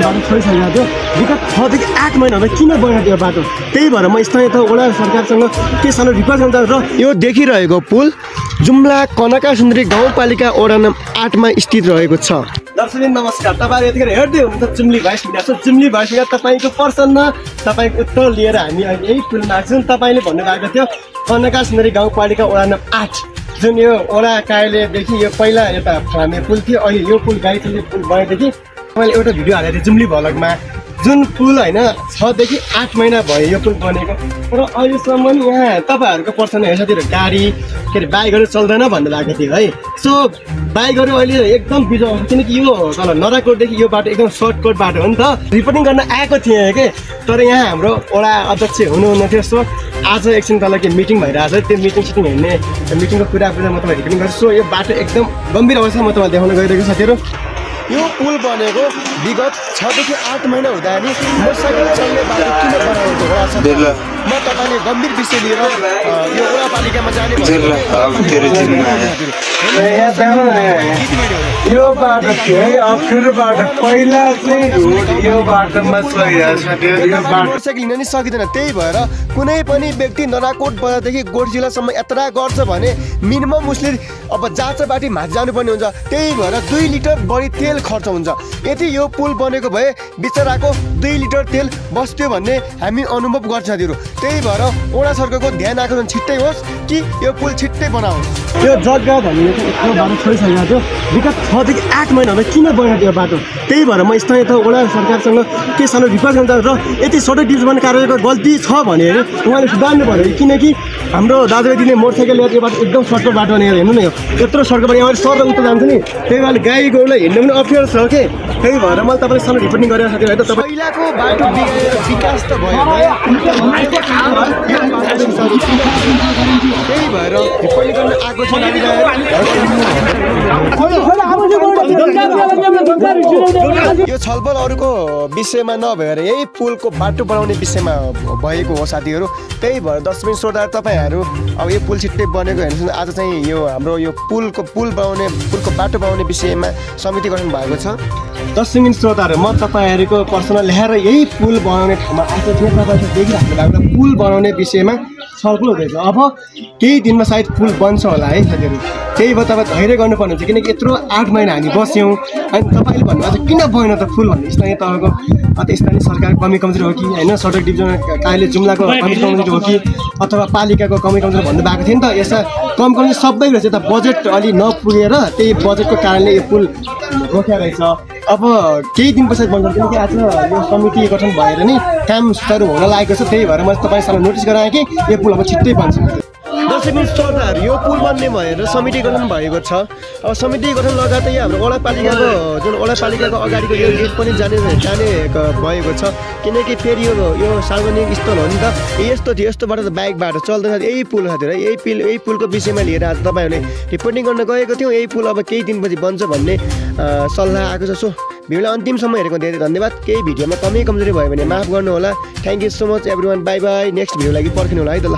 बाटो छोडिसकेको थियो। विगत 6 देखि 8 महिनामा किन बनेन त्यो बाटो, त्यही भएर म स्थानीय तह वडा सरकारसँग के सानो रिक्वेस्ट गर्न चाहन्छु। र यो देखिरहेको पुल जुम्ला कनका सुन्दरी गाउँपालिका वडा नम्बर 8 मा स्थित रहेको छ। दर्शक नमस्कार, तपाईहरु यतिखेर हेर्दै हुनुहुन्छ जुम्ली भोइस मिडिया। जुम्ली भोइस मिडिया तपाईको प्रश्न तपाईको उत्तर लिएर हामी यही पुलमा छौँ। तपाईले भन्नुभएको थियो कनका सुन्दरी गाउँपालिका वडा नम्बर 8 जुन यो वडा कार्यालयदेखि यो पहिला यता हामी पुल थियो, अहिले यो पुल गाईचल्ने पुल भएदेखि मैले एउटा भिडियो हालेको थिएँ जुम्ली भ्लगमा। जुन पुल होइन 6 देखि 8 महिना भयो यो पुल बनेको, र अहिलेसम्म यहाँ तपाईँहरूको प्रश्न हेर्छतिर गाडी के अरे बाइकहरू चल्दैन भन्नुभएको थियो है। सो बाइकहरू अहिले एकदम बिजो आउँछ, किनकि यो तल नराकोटदेखि यो बाटो एकदम सर्टकट बाटो हो नि त। रिपोर्टिङ गर्न आएको थिएँ कि, तर यहाँ हाम्रो वडा अध्यक्ष हुनुहुन्न थियो। सो आज एकछिन तल के मिटिङ भइरहेको छ, त्यो मिटिङ हेर्ने मिटिङको कुरा म तपाईँलाई रिपोर्टिङ गर्छु। सो यो बाटो एकदम गम्भीर अवस्थामा म तपाईँलाई देखाउन गइरहेको साथीहरू। यो पुल बनेको विगत 6 देखि 8 महिना हुँदा नि मोटरसाइकल चल्ने बाटो किन बनाएको हो सरकारले, म तपाईँले गम्भीर विषय लिएर यो वडापालिकामा जाने यो बाटो चाहिँ अप्ठ्यारो बाटो, पहिला चाहिँ रोड यो बाटोमा मोटरसाइकल हिँड्न नि सकिँदैन। त्यही भएर कुनै पनि व्यक्ति नराकोट बजारदेखि गोठ जिल्लासम्म यात्रा गर्छ भने मिनिमम उसले अब जाँचबाटी माथि जानुपर्ने हुन्छ। त्यही भएर 2 लिटर बढी तेल खर्च हुन्छ। यदि यो पुल बनेको भए बिचराको 2 लिटर तेल बस्थ्यो भन्ने हामी अनुभव गर्छ साथीहरू। त्यही भएर वडा सरकारको ध्यान आकर्षण छिट्टै होस् कि यो पुल छिट्टै बनाओस्। यो जग्गा भन्ने यो बाटो छोडिसकेको थियो। विगत 6 देखि 8 महिनामा किन बनेन त्यो बाटो, त्यही भएर म स्थानीय तह वडा सरकारसँग के सानो रिक्वेस्ट गर्न चाहन्छु। र यदि सडक डिभिजन कार्यालयको गल्ती छ भने उहाँले सुधार्नु पर्यो, किनकि हाम्रो दाजुभाइले मोटरसाइकल लिएर यो बाटो एकदम सर्टकट बाटो भनेर हेर्नु न, यो यत्रो सर्टकट बाटो यहाँ सर उता जान्छ नि, त्यही भएर गाई गोरुलाई हिँड्नु पनि अप्ठ्यारो छ के। त्यही भएर मैले तपाईँलाई सानो रिपोर्टिङ गरेर साथीहरू है त। पहिलाको बाटो विकास त भयो, त्यही भएर रिपोर्टिङ गर्न आएको छ। यो छलफल अरूको विषयमा नभएर यही पुलको बाटो बनाउने विषयमा भएको हो साथीहरू। त्यही भएर 10 मिनट श्रोता तपाईँहरू अब यो पुल छिट्टै बनेको हेर्नुहोस्। आज चाहिँ यो हाम्रो यो पुलको बाटो बनाउने विषयमा समिति गठन भएको छ। 10 मिनट श्रोताहरू म तपाईँहरूको प्रश्न ल्याएर यही पुल बनाउने ठाउँमा आएको थिएँ। तपाईँहरू देखिराख्नु भएको पुल बनाउने विषयमा छलफल हुँदैछ। अब केही दिनमा सायद पुल बन्छ होला है साथीहरू। त्यही भएर तपाईँ धैर्य गर्नुपर्ने हुन्छ, किनकि यत्रो 8 महिना हामी बस्यौँ अनि तपाईँले भन्नुभएको छ किन बनेन त पुल भन्ने। स्थानीय तहको स्थानीय सरकार कमी कमजोरी हो कि होइन, सडक डिभिजन कार्यालय जुम्लाको कमी कमजोरी हो कि अथवा पालिकाको कमी कमजोरी भन्नुभएको थियो नि त। यसमा कम कमजोरी सबै रहेछ, यता बजेट अलि नपुगेर त्यही बजेटको कारणले यो पुल रोकिया रहेछ। अब केही दिन पछाडि बन्छ, किनकि आज यो समिति गठन भएर नि काम सुचारू हुन लागेको छ। त्यही भएर मैले तपाईँसँग नोटिस गराएँ कि यो पुल अब छिट्टै बन्छ। 10 मिनट श्रोताहरू यो पुल बन्ने भएर समिति गठन भएको छ। अब समिति गठन लगायत यो हाम्रो वडापालिकाको जुन वडापालिकाको अगाडिको यो गेट पनि जाने भएको छ, किनकि फेरि यो सार्वजनिक स्थल हो नि त। यस्तो थियो, यस्तोबाट त बाइक बाटो चल्दैन। यही पुल साथीहरू है, यही पुलको विषयमा लिएर आज तपाईँहरूले रिपोर्टिङ गर्न गएको थियौँ। यही पुल अब केही दिनपछि बन्छ भन्ने सल्लाह आएको छ। सो भिडियोलाई अन्तिमसम्म हेरेको धेरै धन्यवाद। केही भिडियोमा कमी कमजोरी भयो भने माफ गर्नु होला। Thank you so much every one, by by. Next video लागि पर्खिनु होला है त ल।